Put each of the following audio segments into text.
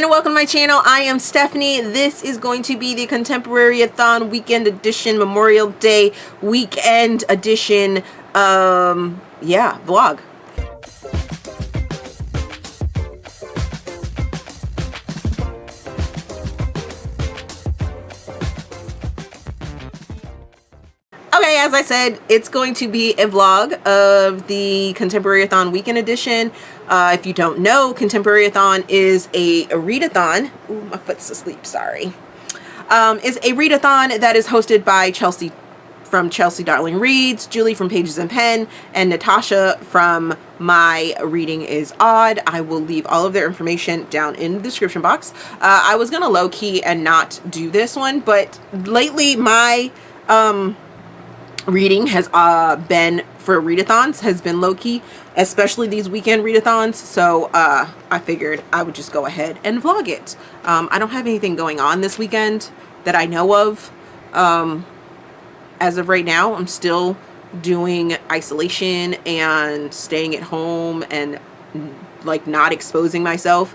and welcome to my channel. I am Stephanie. This is going to be the Contemporaryathon Weekend Edition, Memorial Day Weekend Edition, vlog. Okay, as I said, it's going to be a vlog of the Contemporaryathon Weekend Edition. If you don't know, Contemporaryathon is a read-a-thon. Ooh, my foot's asleep, sorry. Is a read-a-thon that is hosted by Chelsea from Chelsea Darling Reads, Julie from Pages and Pen, and Natasha from My Reading is Odd. I will leave all of their information down in the description box. I was going to low-key and not do this one, but lately my reading has been for readathons has been low-key, especially these weekend readathons, so I figured I would just go ahead and vlog it. I don't have anything going on this weekend that I know of. As of right now, I'm still doing isolation and staying at home and like not exposing myself.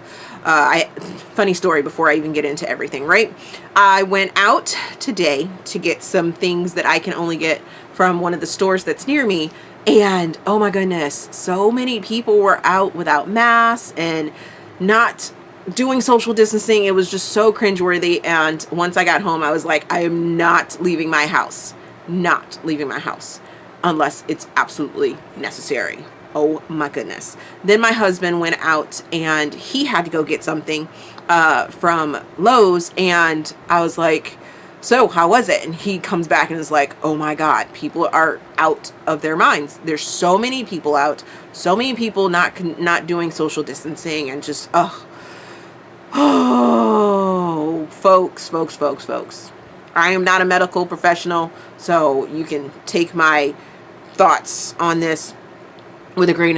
Funny story before I even get into everything, right? I went out today to get some things that I can only get from one of the stores that's near me, and oh my goodness, so many people were out without masks and not doing social distancing. It was just so cringeworthy, and once I got home, I was like, I am not leaving my house. Not leaving my house unless it's absolutely necessary. Oh my goodness. Then my husband went out and he had to go get something from Lowe's, and I was like, so how was it? And he comes back and is like, oh my God, people are out of their minds. There's so many people out, so many people not doing social distancing, and just, folks. I am not a medical professional, so you can take my thoughts on this with a grain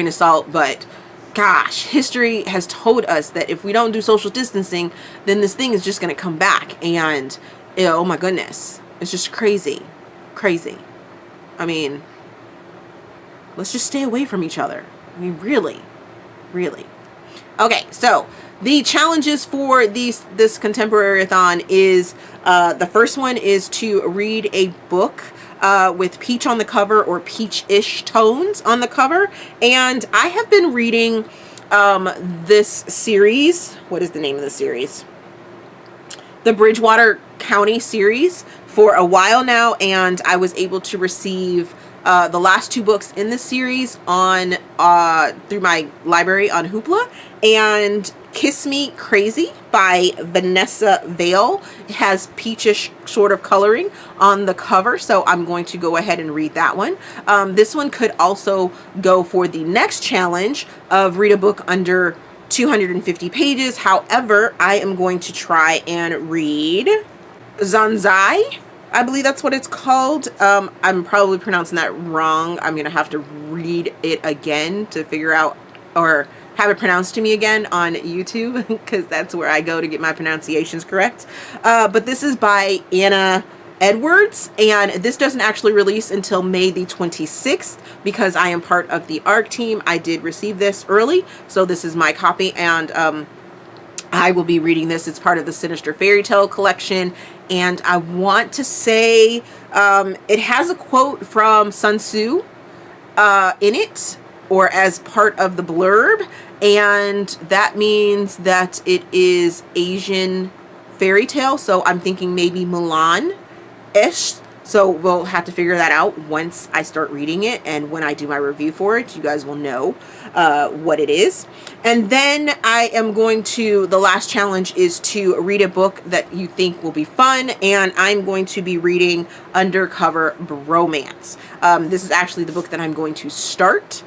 of salt, but gosh, history has told us that if we don't do social distancing, then this thing is just going to come back, and oh my goodness, it's just crazy. I mean, let's just stay away from each other. I mean, really. Okay, so the challenges for this Contemporaryathon is, the first one is to read a book with peach on the cover or peach-ish tones on the cover. And I have been reading this series. What is the name of the series? The Bridgewater County series for a while now, and I was able to receive the last two books in this series on through my library on Hoopla. And Kiss Me Crazy by Vanessa Vale has peachish sort of coloring on the cover, so I'm going to go ahead and read that one. This one could also go for the next challenge of read a book under 250 pages. However, I am going to try and read Zhanzi. I believe that's what it's called. I'm probably pronouncing that wrong. I'm gonna have to read it again to figure out, or have it pronounced to me again on YouTube, because that's where I go to get my pronunciations correct. But this is by Anna Edwards, and this doesn't actually release until May the 26th because I am part of the ARC team. I did receive this early, so this is my copy, and I will be reading this. It's part of the Sinister Fairy Tale collection, and I want to say it has a quote from Sun Tzu in it, or as part of the blurb, and that means that it is Asian fairy tale, so I'm thinking maybe Mulan-ish. So we'll have to figure that out once I start reading it, and when I do my review for it, you guys will know what it is. And then I am going to, the last challenge is to read a book that you think will be fun, and I'm going to be reading Undercover Bromance. This is actually the book that I'm going to start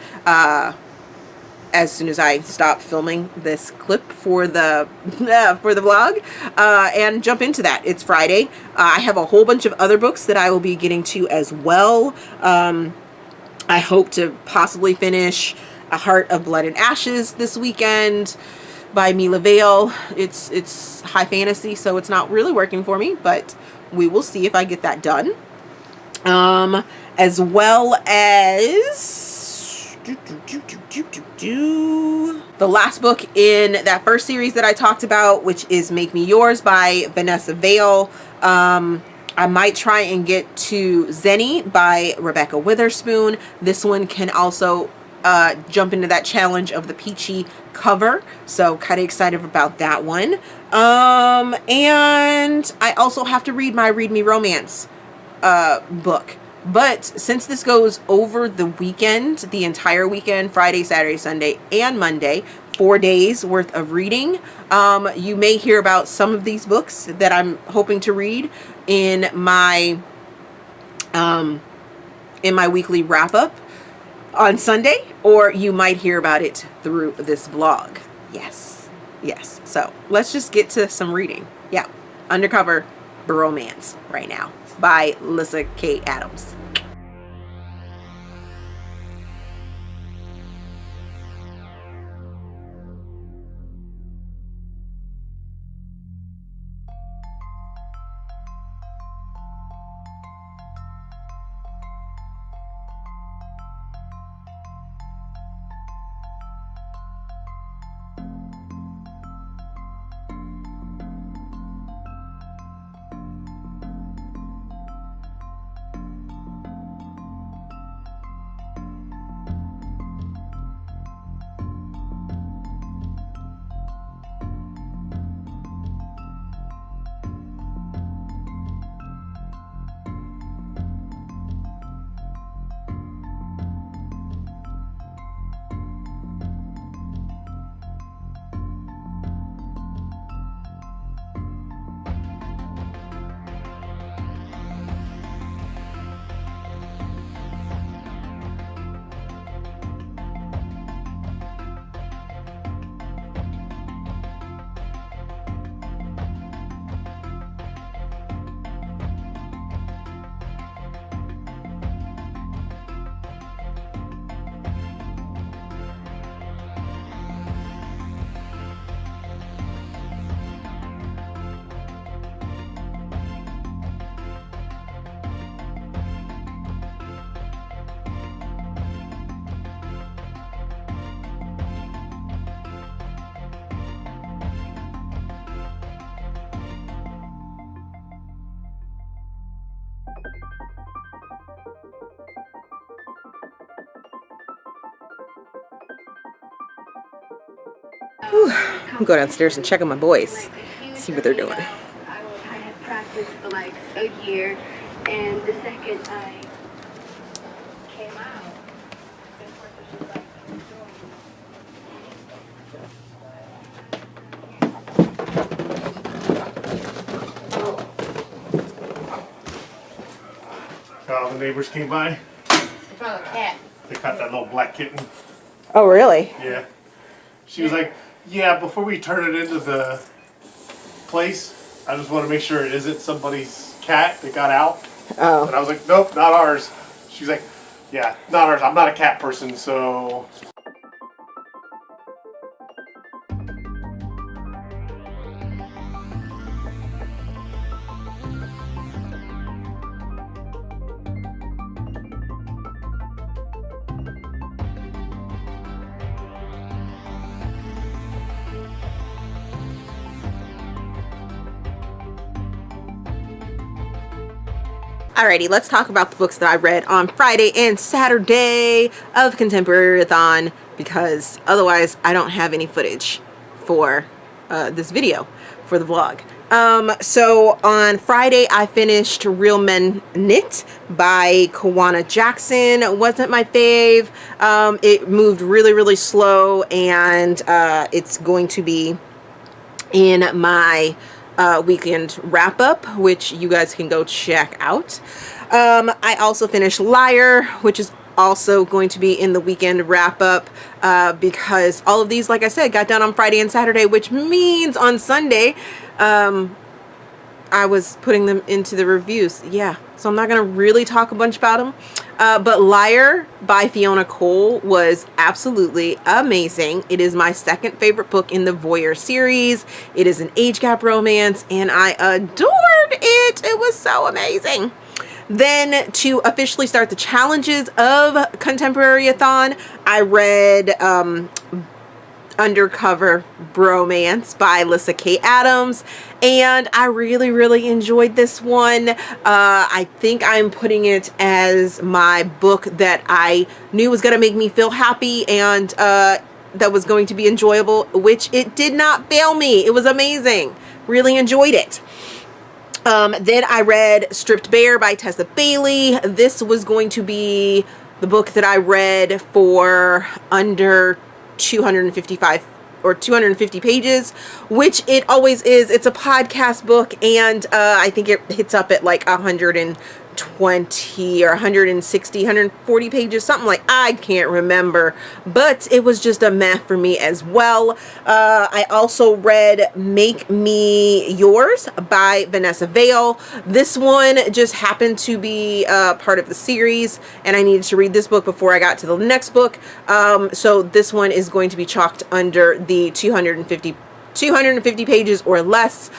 as soon as I stop filming this clip for the vlog, and jump into that. It's Friday. I have a whole bunch of other books that I will be getting to as well. I hope to possibly finish A Heart of Blood and Ashes this weekend by Mila Vale. It's high fantasy, so it's not really working for me, but we will see if I get that done. As well as The last book in that first series that I talked about, which is Make Me Yours by Vanessa Vale. I might try and get to Xeni by Rebekah Weatherspoon. This one can also jump into that challenge of the peachy cover, so kind of excited about that one. And I also have to read my Read Me Romance book. But since this goes over the weekend, the entire weekend, Friday, Saturday, Sunday, and Monday, 4 days worth of reading, you may hear about some of these books that I'm hoping to read in my weekly wrap up on Sunday, or you might hear about it through this vlog. Yes. So let's just get to some reading. Yeah, Undercover Bromance right now by Lyssa K. Adams. Whew. I'll go downstairs and check on my boys, see what they're doing. I had practiced for like a year, and the second I came out, The neighbors came by. they found a cat. They caught that little black kitten. Oh, really? Yeah. She was like, yeah, before we turn it into the place, I just want to make sure it isn't somebody's cat that got out. Oh. And I was like, nope, not ours. She's like, yeah, not ours. I'm not a cat person, so... Alrighty, let's talk about the books that I read on Friday and Saturday of Contemporaryathon, because otherwise I don't have any footage for this video for the vlog. So on Friday I finished Real Men Knit by Kwana Jackson. It wasn't my fave. It moved really slow, and it's going to be in my weekend wrap up, which you guys can go check out. I also finished Liar, which is also going to be in the weekend wrap up, because all of these, like I said, got done on Friday and Saturday, which means on Sunday I was putting them into the reviews. Yeah, so I'm not gonna really talk a bunch about them, but Liar by Fiona Cole was absolutely amazing. It is my second favorite book in the Voyeur series. It is an age gap romance, and I adored it. It was so amazing. Then to officially start the challenges of Contemporaryathon, I read Undercover Bromance by Lyssa K. Adams, and I really enjoyed this one. I think I'm putting it as my book that I knew was going to make me feel happy and that was going to be enjoyable, which it did not fail me. It was amazing. Really enjoyed it. Then I read Stripped Bare by Tessa Bailey. This was going to be the book that I read for under 255 or 250 pages, which it always is. It's a podcast book, and I think it hits up at like 120 or 160, 140 pages, something like, I can't remember, but it was just a meh for me as well. I also read Make Me Yours by Vanessa Vale. This one just happened to be part of the series, and I needed to read this book before I got to the next book. So this one is going to be chalked under the 250 pages or less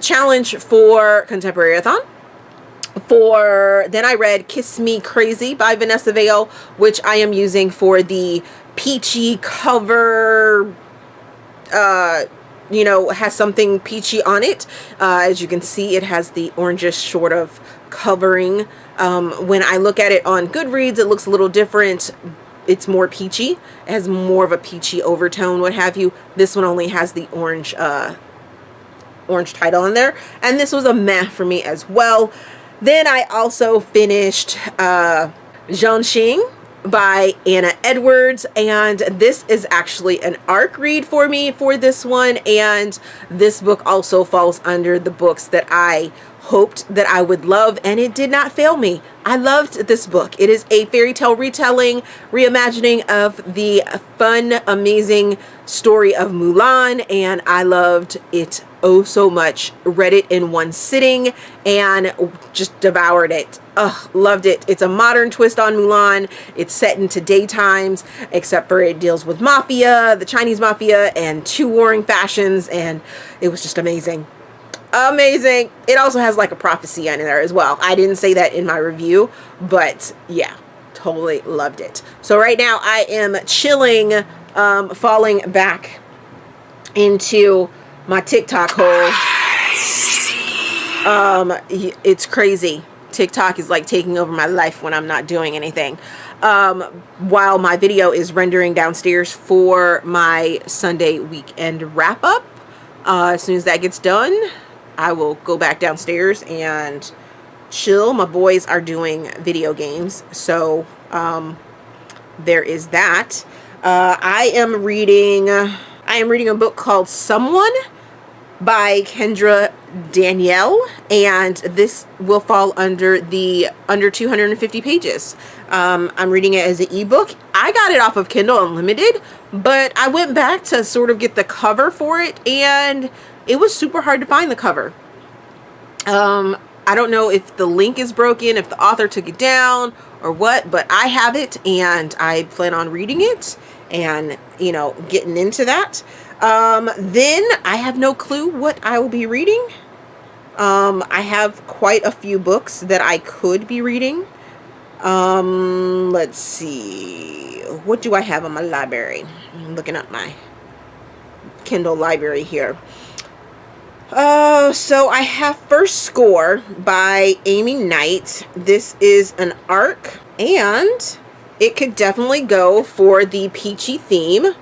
challenge for Contemporaryathon. Then I read Kiss Me Crazy by Vanessa Vale, which I am using for the peachy cover. You know, has something peachy on it. As you can see, it has the orangish sort of covering. When I look at it on Goodreads, it looks a little different. It's more peachy. It has more of a peachy overtone, what have you. This one only has the orange title in there. And this was a meh for me as well. Then I also finished Zhanzi by Anna Edwards, and this is actually an ARC read for me for this one, and this book also falls under the books that I hoped that I would love, and it did not fail me. I loved this book. It is a fairy tale retelling, reimagining of the fun, amazing story of Mulan, and I loved it oh so much. Read it in one sitting and just devoured it. Ugh, loved it. It's a modern twist on Mulan. It's set into daytimes, except for it deals with mafia, the Chinese mafia, and two warring fashions, and it was just amazing. Amazing. It also has like a prophecy in there as well. I didn't say that in my review, but yeah, totally loved it. So right now I am chilling, falling back into my TikTok hole. It's crazy. TikTok is like taking over my life when I'm not doing anything. While my video is rendering downstairs for my Sunday weekend wrap up. As soon as that gets done, I will go back downstairs and chill. My boys are doing video games, so there is that. I am reading a book called Someone by Kendra, Danielle, and this will fall under the under 250 pages. I'm reading it as an ebook. I got it off of Kindle Unlimited, but I went back to sort of get the cover for it, and it was super hard to find the cover. I don't know if the link is broken, if the author took it down or what, but I have it and I plan on reading it and, you know, getting into that. Then I have no clue what I will be reading. I have quite a few books that I could be reading. Let's see. What do I have on my library? I'm looking at my Kindle library here. So I have First Score by Amy Knight. This is an ARC, and it could definitely go for the peachy theme.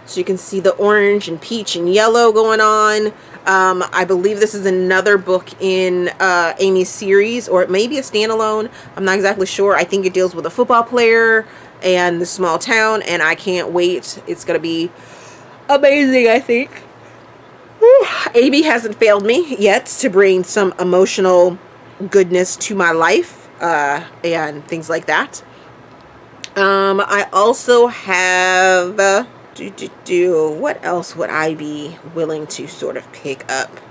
So you can see the orange and peach and yellow going on. I believe this is another book in Amy's series, or it may be a standalone. I'm not exactly sure. I think it deals with a football player and the small town, and I can't wait. It's going to be amazing, I think. Whew. Amy hasn't failed me yet to bring some emotional goodness to my life and things like that. I also have... what else would I be willing to sort of pick up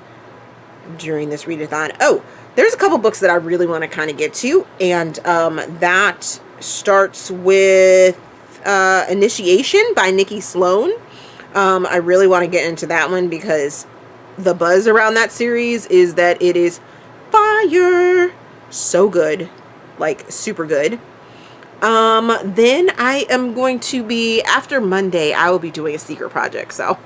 during this read-a-thon? Oh, there's a couple books that I really want to kind of get to, and that starts with Initiation by Nikki Sloan. I really want to get into that one because the buzz around that series is that it is fire. So good, like super good. Then I am going to be, after Monday, I will be doing a secret project. So,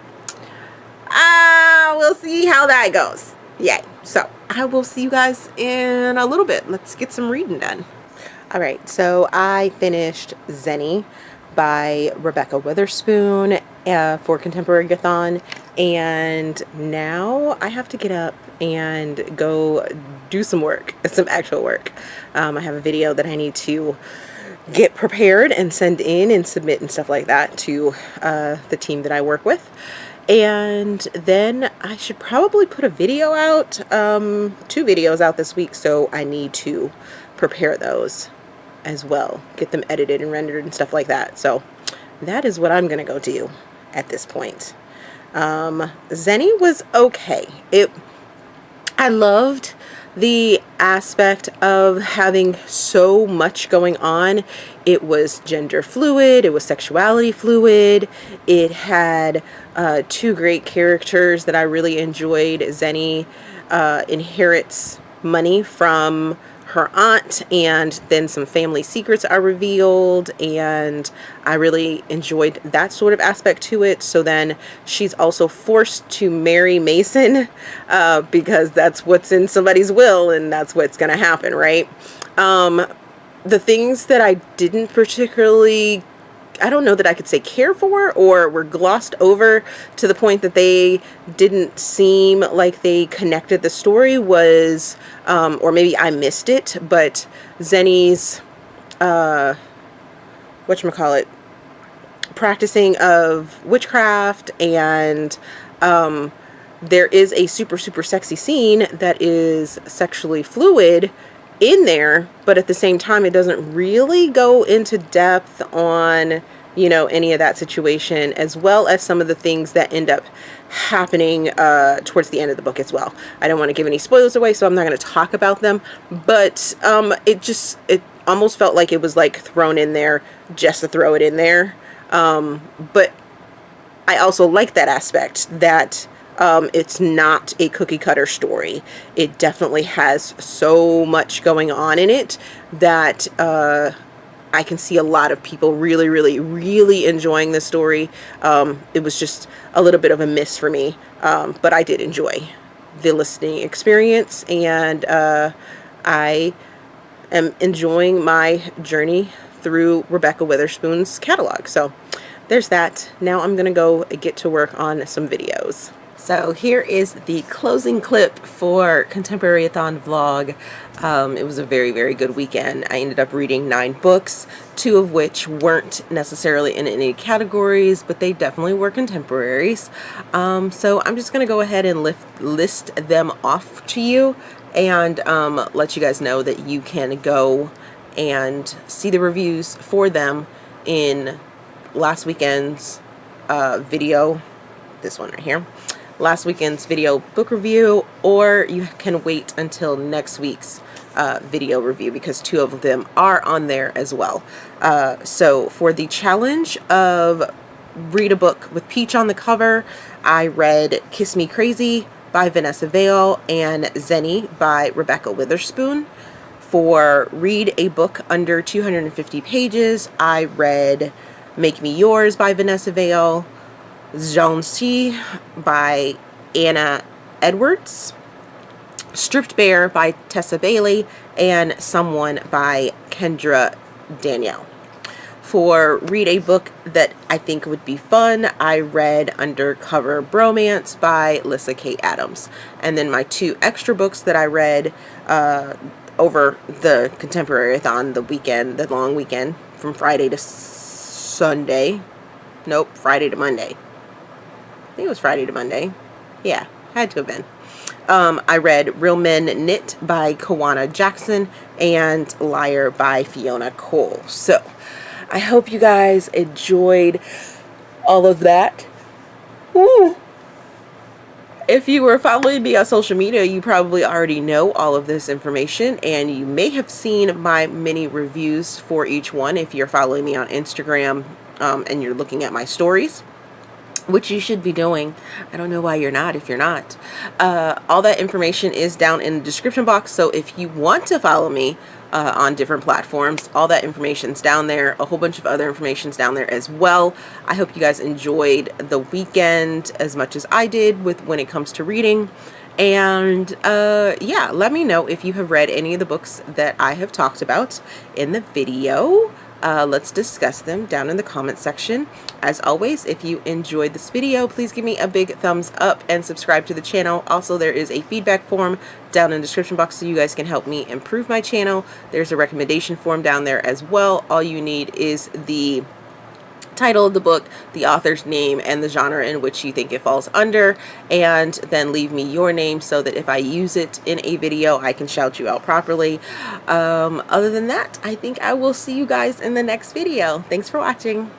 we'll see how that goes. Yay. So I will see you guys in a little bit. Let's get some reading done. All right. So I finished Xeni by Rebekah Weatherspoon for Contemporaryathon. And now I have to get up and go do some work, some actual work. I have a video that I need to get prepared and send in and submit and stuff like that to the team that I work with. And then I should probably put a video out, 2 videos out this week, so I need to prepare those as well, get them edited and rendered and stuff like that. So that is what I'm gonna go do at this point. Xeni was okay. I loved the aspect of having so much going on. It was gender fluid, it was sexuality fluid, it had 2 great characters that I really enjoyed. Xeni inherits money from her aunt, and then some family secrets are revealed, and I really enjoyed that sort of aspect to it. So then she's also forced to marry Mason because that's what's in somebody's will, and that's what's gonna happen, right? The things that I didn't particularly, I don't know that I could say care for, or were glossed over to the point that they didn't seem like they connected the story, was, or maybe I missed it, but Xeni's, whatchamacallit, practicing of witchcraft, and there is a super sexy scene that is sexually fluid in there, but at the same time it doesn't really go into depth on, you know, any of that situation, as well as some of the things that end up happening towards the end of the book as well. I don't want to give any spoilers away, so I'm not going to talk about them, but it almost felt like it was like thrown in there just to throw it in there. But I also like that aspect, that it's not a cookie cutter story. It definitely has so much going on in it that I can see a lot of people really enjoying the story. It was just a little bit of a miss for me, but I did enjoy the listening experience, and I am enjoying my journey through Rebekah Weatherspoon's catalog. So there's that. Now I'm gonna go get to work on some videos. So here is the closing clip for Contemporaryathon vlog. It was a very good weekend. I ended up reading 9 books, 2 of which weren't necessarily in any categories, but they definitely were contemporaries. So I'm just going to go ahead and list them off to you, and let you guys know that you can go and see the reviews for them in last weekend's video, this one right here. Last weekend's video book review, or you can wait until next week's video review, because 2 of them are on there as well. So for the challenge of read a book with Peach on the cover, I read Kiss Me Crazy by Vanessa Vale and Xeni by Rebekah Weatherspoon. For read a book under 250 pages, I read Make Me Yours by Vanessa Vale, Zhanzi by Anna Edwards, Stripped Bare by Tessa Vale, and Someone by Kendra Danielle. For read a book that I think would be fun, I read Undercover Bromance by Lyssa K. Adams. And then my 2 extra books that I read over the Contemporaryathon, the long weekend, from Friday to Sunday. Nope, Friday to Monday. I think it was Friday to Monday. Yeah, had to have been. I read Real Men Knit by Kwana Jackson and Liar by Fiona Cole. So I hope you guys enjoyed all of that. Woo. If you were following me on social media, you probably already know all of this information, and you may have seen my mini reviews for each one if you're following me on Instagram and you're looking at my stories. which you should be doing. I don't know why you're not if you're not. All that information is down in the description box, so if you want to follow me on different platforms, all that information's down there. A whole bunch of other information's down there as well. I hope you guys enjoyed the weekend as much as I did with when it comes to reading. And yeah, let me know if you have read any of the books that I have talked about in the video. Let's discuss them down in the comment section. As always, if you enjoyed this video, please give me a big thumbs up and subscribe to the channel. Also, there is a feedback form down in the description box so you guys can help me improve my channel. There's a recommendation form down there as well. All you need is the title of the book, the author's name, and the genre in which you think it falls under, and then leave me your name so that if I use it in a video, I can shout you out properly. Other than that, I think I will see you guys in the next video. Thanks for watching.